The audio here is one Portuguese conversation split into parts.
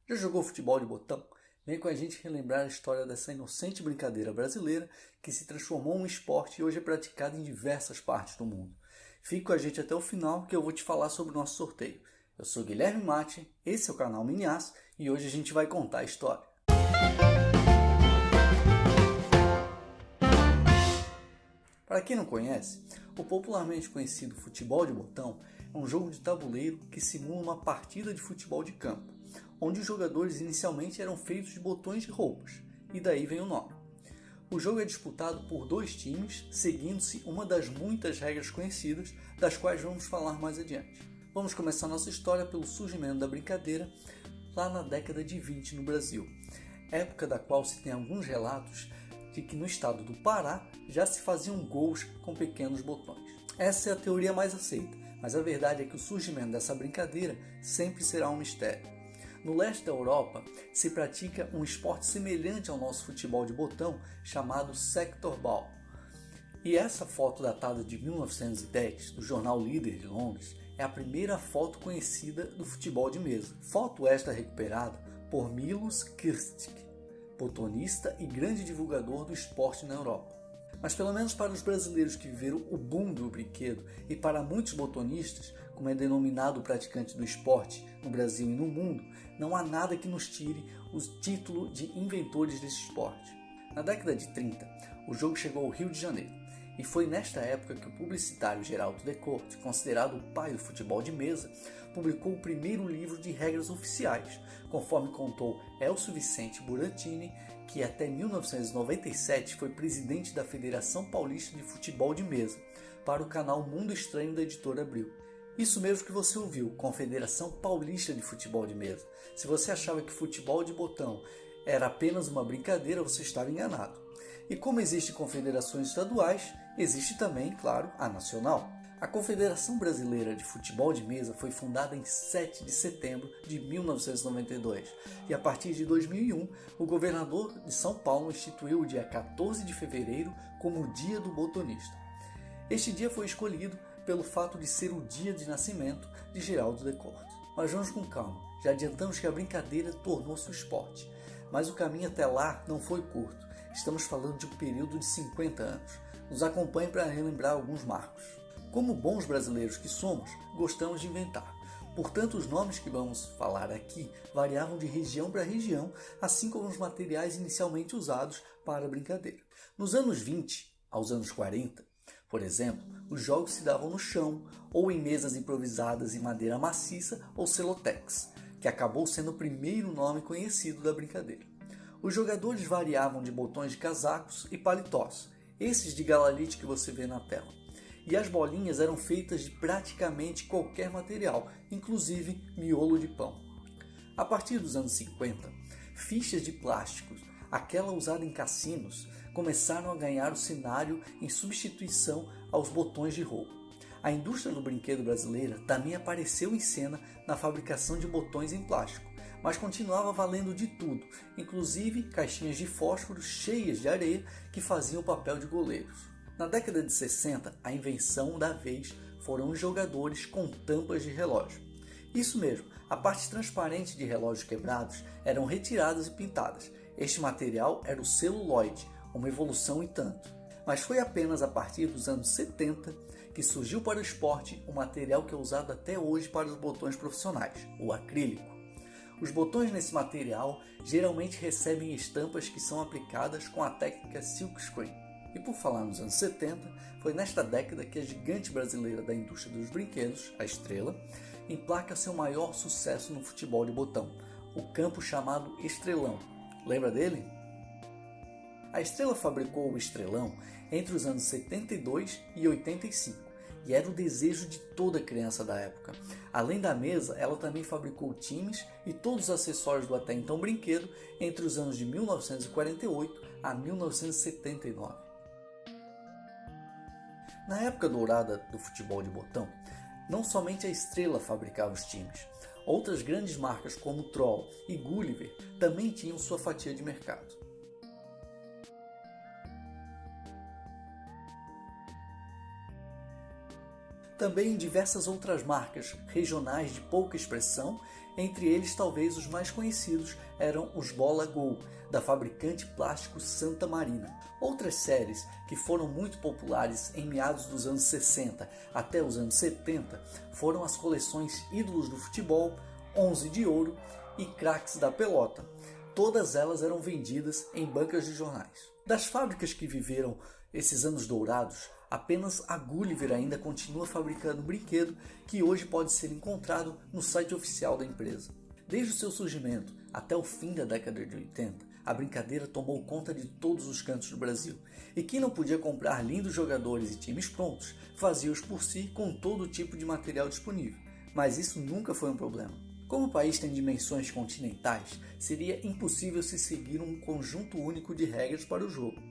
Já jogou futebol de botão? Vem com a gente relembrar a história dessa inocente brincadeira brasileira que se transformou em um esporte e hoje é praticado em diversas partes do mundo. Fique com a gente até o final que eu vou te falar sobre o nosso sorteio. Eu sou Guilherme Mate, esse é o canal Miniaço e hoje a gente vai contar a história. Para quem não conhece, o popularmente conhecido futebol de botão é um jogo de tabuleiro que simula uma partida de futebol de campo, onde os jogadores inicialmente eram feitos de botões de roupas, e daí vem o nome. O jogo é disputado por dois times, seguindo-se uma das muitas regras conhecidas, das quais vamos falar mais adiante. Vamos começar nossa história pelo surgimento da brincadeira lá na década de 20 no Brasil, época da qual se tem alguns relatos de que no estado do Pará já se faziam gols com pequenos botões. Essa é a teoria mais aceita, mas a verdade é que o surgimento dessa brincadeira sempre será um mistério. No leste da Europa se pratica um esporte semelhante ao nosso futebol de botão chamado sectorball. E essa foto datada de 1910 do jornal Líder de Londres é a primeira foto conhecida do futebol de mesa. Foto esta recuperada por Milos Kirstic, botonista e grande divulgador do esporte na Europa. Mas pelo menos para os brasileiros que viveram o boom do brinquedo e para muitos botonistas, como é denominado o praticante do esporte no Brasil e no mundo, não há nada que nos tire o título de inventores desse esporte. Na década de 30, o jogo chegou ao Rio de Janeiro, e foi nesta época que o publicitário Geraldo Decote, considerado o pai do futebol de mesa, publicou o primeiro livro de regras oficiais, conforme contou Elcio Vicente Burattini, que até 1997 foi presidente da Federação Paulista de Futebol de Mesa, para o canal Mundo Estranho da editora Abril. Isso mesmo que você ouviu, Confederação Paulista de Futebol de Mesa. Se você achava que futebol de botão era apenas uma brincadeira, você estava enganado. E como existem confederações estaduais, existe também, claro, a nacional. A Confederação Brasileira de Futebol de Mesa foi fundada em 7 de setembro de 1992 e a partir de 2001 o governador de São Paulo instituiu o dia 14 de fevereiro como o Dia do Botonista. Este dia foi escolhido pelo fato de ser o dia de nascimento de Geraldo Decote. Mas vamos com calma, já adiantamos que a brincadeira tornou-se um esporte, mas o caminho até lá não foi curto. Estamos falando de um período de 50 anos. Nos acompanhe para relembrar alguns marcos. Como bons brasileiros que somos, gostamos de inventar. Portanto, os nomes que vamos falar aqui variavam de região para região, assim como os materiais inicialmente usados para a brincadeira. Nos anos 20 aos anos 40, por exemplo, os jogos se davam no chão ou em mesas improvisadas em madeira maciça ou celotex, que acabou sendo o primeiro nome conhecido da brincadeira. Os jogadores variavam de botões de casacos e paletós, esses de galalite que você vê na tela. E as bolinhas eram feitas de praticamente qualquer material, inclusive miolo de pão. A partir dos anos 50, fichas de plástico, aquela usada em cassinos, começaram a ganhar o cenário em substituição aos botões de roupa. A indústria do brinquedo brasileira também apareceu em cena na fabricação de botões em plástico, mas continuava valendo de tudo, inclusive caixinhas de fósforo cheias de areia que faziam o papel de goleiros. Na década de 60, a invenção da vez foram os jogadores com tampas de relógio. Isso mesmo, a parte transparente de relógios quebrados eram retiradas e pintadas. Este material era o celuloide, uma evolução e tanto. Mas foi apenas a partir dos anos 70 que surgiu para o esporte o material que é usado até hoje para os botões profissionais, o acrílico. Os botões nesse material geralmente recebem estampas que são aplicadas com a técnica silkscreen. E por falar nos anos 70, foi nesta década que a gigante brasileira da indústria dos brinquedos, a Estrela, emplaca seu maior sucesso no futebol de botão, o campo chamado Estrelão. Lembra dele? A Estrela fabricou o Estrelão entre os anos 72 e 85 e era o desejo de toda criança da época. Além da mesa, ela também fabricou times e todos os acessórios do até então brinquedo entre os anos de 1948 a 1979. Na época dourada do futebol de botão, não somente a Estrela fabricava os times, outras grandes marcas como Troll e Gulliver também tinham sua fatia de mercado. Também diversas outras marcas regionais de pouca expressão Entre eles, talvez os mais conhecidos eram os Bola Gol, da fabricante plástico Santa Marina. Outras séries que foram muito populares em meados dos anos 60 até os anos 70 foram as coleções Ídolos do Futebol, 11 de Ouro e Craques da Pelota. Todas elas eram vendidas em bancas de jornais. Das fábricas que viveram esses anos dourados, apenas a Gulliver ainda continua fabricando um brinquedo que hoje pode ser encontrado no site oficial da empresa. Desde o seu surgimento até o fim da década de 80, a brincadeira tomou conta de todos os cantos do Brasil. E quem não podia comprar lindos jogadores e times prontos, fazia-os por si com todo tipo de material disponível. Mas isso nunca foi um problema. Como o país tem dimensões continentais, seria impossível se seguir um conjunto único de regras para o jogo.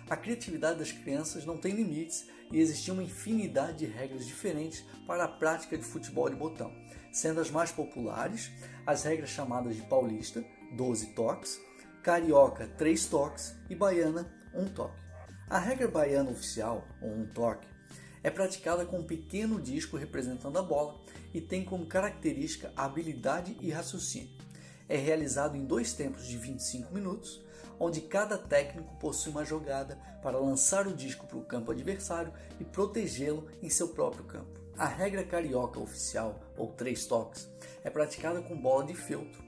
A criatividade das crianças não tem limites e existia uma infinidade de regras diferentes para a prática de futebol de botão, sendo as mais populares as regras chamadas de paulista, 12 toques, carioca, 3 toques e baiana, 1 toque. A regra baiana oficial, ou 1 toque, é praticada com um pequeno disco representando a bola e tem como característica a habilidade e raciocínio. É realizado em 2 tempos de 25 minutos, onde cada técnico possui uma jogada para lançar o disco para o campo adversário e protegê-lo em seu próprio campo. A regra carioca oficial, ou 3 toques, é praticada com bola de feltro.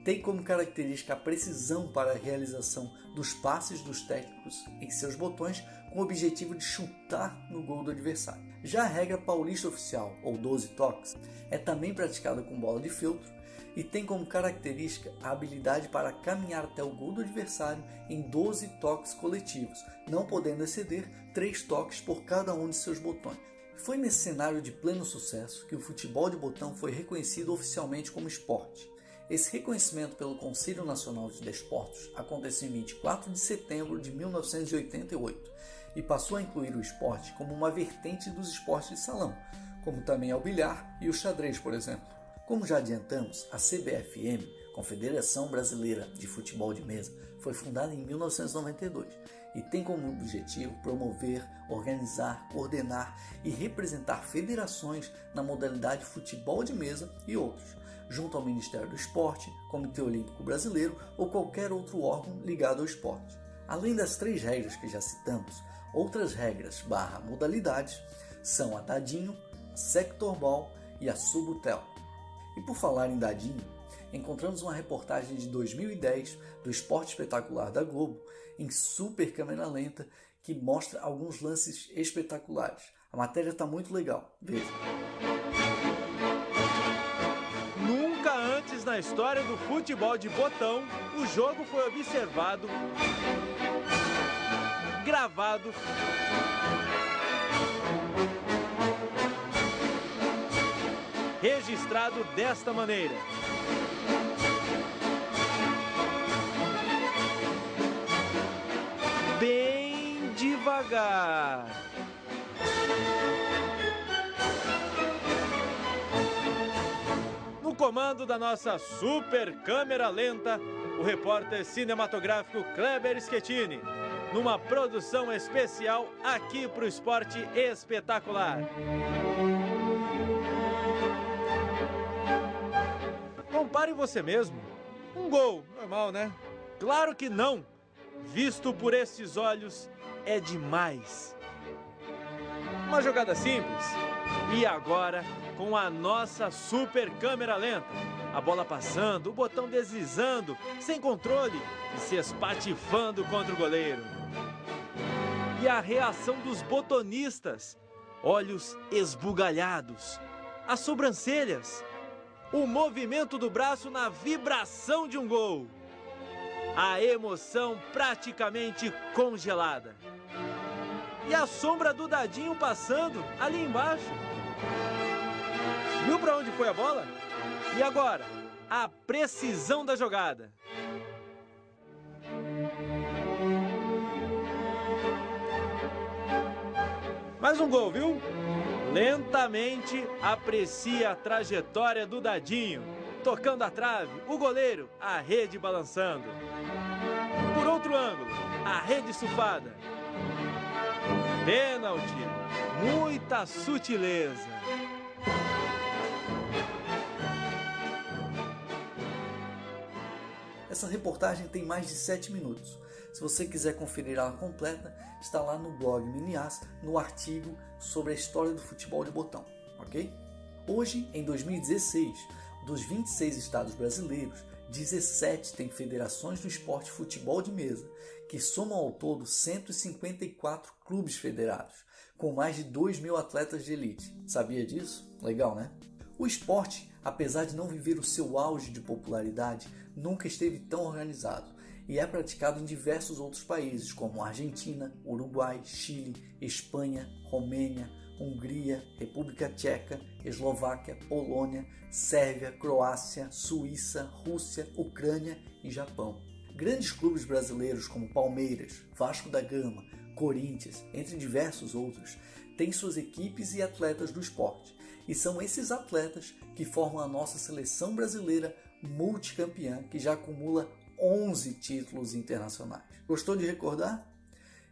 Tem como característica a precisão para a realização dos passes dos técnicos em seus botões com o objetivo de chutar no gol do adversário. Já a regra paulista oficial, ou 12 toques, é também praticada com bola de feltro e tem como característica a habilidade para caminhar até o gol do adversário em 12 toques coletivos, não podendo exceder 3 toques por cada um de seus botões. Foi nesse cenário de pleno sucesso que o futebol de botão foi reconhecido oficialmente como esporte. Esse reconhecimento pelo Conselho Nacional de Desportos aconteceu em 24 de setembro de 1988 e passou a incluir o esporte como uma vertente dos esportes de salão, como também é o bilhar e o xadrez, por exemplo. Como já adiantamos, a CBFM, Confederação Brasileira de Futebol de Mesa, foi fundada em 1992 e tem como objetivo promover, organizar, coordenar e representar federações na modalidade futebol de mesa e outros, junto ao Ministério do Esporte, Comitê Olímpico Brasileiro ou qualquer outro órgão ligado ao esporte. Além das 3 regras que já citamos, outras regras / modalidades são a dadinho, a sector ball e a subutel. E por falar em dadinho, encontramos uma reportagem de 2010 do Esporte Espetacular da Globo em super câmera lenta que mostra alguns lances espetaculares. A matéria está muito legal, veja. Nunca antes na história do futebol de botão, o jogo foi observado, gravado, registrado desta maneira. Bem devagar. No comando da nossa super câmera lenta, o repórter cinematográfico Kleber Schettini, numa produção especial aqui para o Esporte Espetacular. Compare você mesmo. Um gol, normal, né? Claro que não. Visto por estes olhos, é demais. Uma jogada simples. E agora, com a nossa super câmera lenta. A bola passando, o botão deslizando, sem controle e se espatifando contra o goleiro. E a reação dos botonistas. Olhos esbugalhados. As sobrancelhas. O movimento do braço na vibração de um gol. A emoção praticamente congelada. E a sombra do dadinho passando ali embaixo. Viu para onde foi a bola? E agora, a precisão da jogada. Mais um gol, viu? Lentamente aprecia a trajetória do dadinho, tocando a trave, o goleiro, a rede balançando. Por outro ângulo, a rede estufada. Pênalti, muita sutileza. Essa reportagem tem mais de 7 minutos. Se você quiser conferir ela completa, está lá no blog Miniás, no artigo sobre a história do futebol de botão, ok? Hoje, em 2016, dos 26 estados brasileiros, 17 têm federações do esporte futebol de mesa, que somam ao todo 154 clubes federados, com mais de 2.000 atletas de elite. Sabia disso? Legal, né? O esporte, apesar de não viver o seu auge de popularidade, nunca esteve tão organizado e é praticado em diversos outros países, como Argentina, Uruguai, Chile, Espanha, Romênia, Hungria, República Tcheca, Eslováquia, Polônia, Sérvia, Croácia, Suíça, Rússia, Ucrânia e Japão. Grandes clubes brasileiros como Palmeiras, Vasco da Gama, Corinthians, entre diversos outros, têm suas equipes e atletas do esporte. E são esses atletas que formam a nossa seleção brasileira multicampeã, que já acumula 11 títulos internacionais. Gostou de recordar?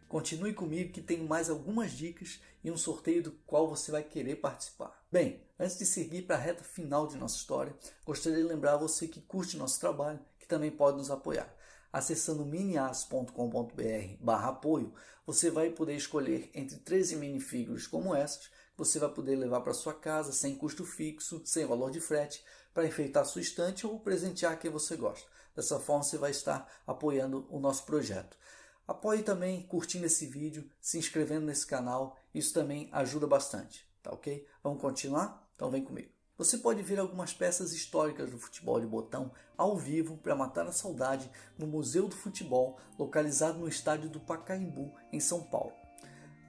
Continue comigo que tem mais algumas dicas e um sorteio do qual você vai querer participar. Bem, antes de seguir para a reta final de nossa história, gostaria de lembrar você que curte nosso trabalho, que também pode nos apoiar. Acessando minias.com.br/apoio, você vai poder escolher entre 13 minifigures como essas, que você vai poder levar para sua casa sem custo fixo, sem valor de frete, para enfeitar sua estante ou presentear quem você gosta. Dessa forma você vai estar apoiando o nosso projeto. Apoie também curtindo esse vídeo, se inscrevendo nesse canal, isso também ajuda bastante, tá ok? Vamos continuar? Então vem comigo. Você pode ver algumas peças históricas do futebol de botão ao vivo para matar a saudade no Museu do Futebol, localizado no estádio do Pacaembu, em São Paulo.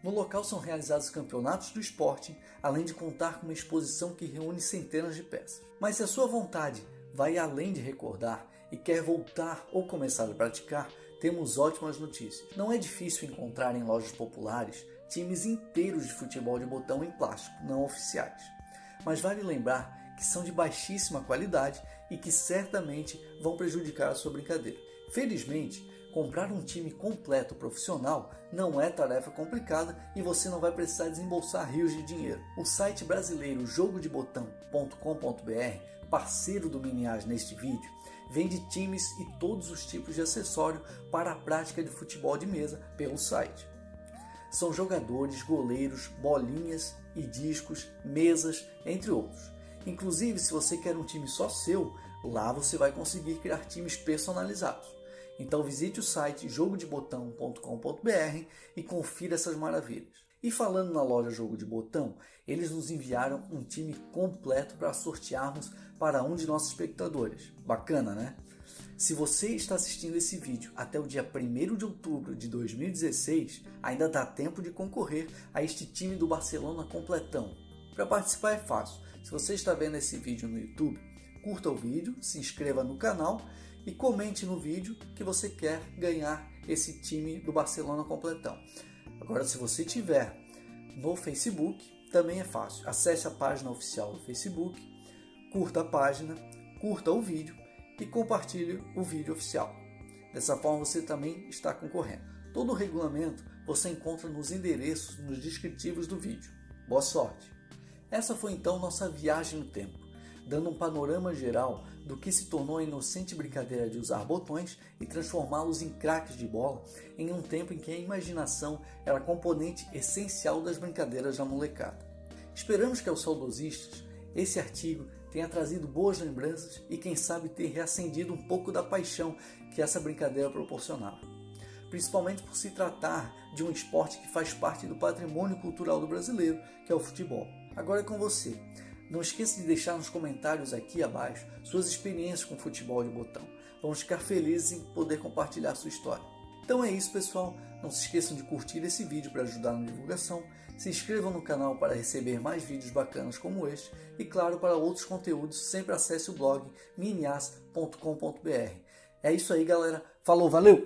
No local são realizados campeonatos do esporte, além de contar com uma exposição que reúne centenas de peças. Mas se a sua vontade vai além de recordar e quer voltar ou começar a praticar, temos ótimas notícias. Não é difícil encontrar em lojas populares times inteiros de futebol de botão em plástico, não oficiais. Mas vale lembrar que são de baixíssima qualidade e que certamente vão prejudicar a sua brincadeira. Felizmente, comprar um time completo profissional não é tarefa complicada e você não vai precisar desembolsar rios de dinheiro. O site brasileiro jogodebotão.com.br, parceiro do Miniás neste vídeo, vende times e todos os tipos de acessório para a prática de futebol de mesa pelo site. São jogadores, goleiros, bolinhas e discos, mesas, entre outros. Inclusive, se você quer um time só seu, lá você vai conseguir criar times personalizados. Então visite o site jogodebotão.com.br e confira essas maravilhas. E falando na loja Jogo de Botão, eles nos enviaram um time completo para sortearmos para um de nossos espectadores. Bacana, né? Se você está assistindo esse vídeo até o dia 1º de outubro de 2016, ainda dá tempo de concorrer a este time do Barcelona completão. Para participar é fácil. Se você está vendo esse vídeo no YouTube, curta o vídeo, se inscreva no canal e comente no vídeo que você quer ganhar esse time do Barcelona completão. Agora, se você tiver no Facebook, também é fácil. Acesse a página oficial do Facebook, curta a página, curta o vídeo e compartilhe o vídeo oficial. Dessa forma você também está concorrendo. Todo o regulamento você encontra nos endereços nos descritivos do vídeo. Boa sorte! Essa foi então nossa viagem no tempo, dando um panorama geral do que se tornou a inocente brincadeira de usar botões e transformá-los em craques de bola em um tempo em que a imaginação era componente essencial das brincadeiras da molecada. Esperamos que aos saudosistas esse artigo tenha trazido boas lembranças e quem sabe ter reacendido um pouco da paixão que essa brincadeira proporcionava. Principalmente por se tratar de um esporte que faz parte do patrimônio cultural do brasileiro, que é o futebol. Agora é com você. Não esqueça de deixar nos comentários aqui abaixo suas experiências com futebol de botão. Vamos ficar felizes em poder compartilhar sua história. Então é isso, pessoal. Não se esqueçam de curtir esse vídeo para ajudar na divulgação. Se inscrevam no canal para receber mais vídeos bacanas como este. E claro, para outros conteúdos, sempre acesse o blog minias.com.br. É isso aí, galera. Falou, valeu!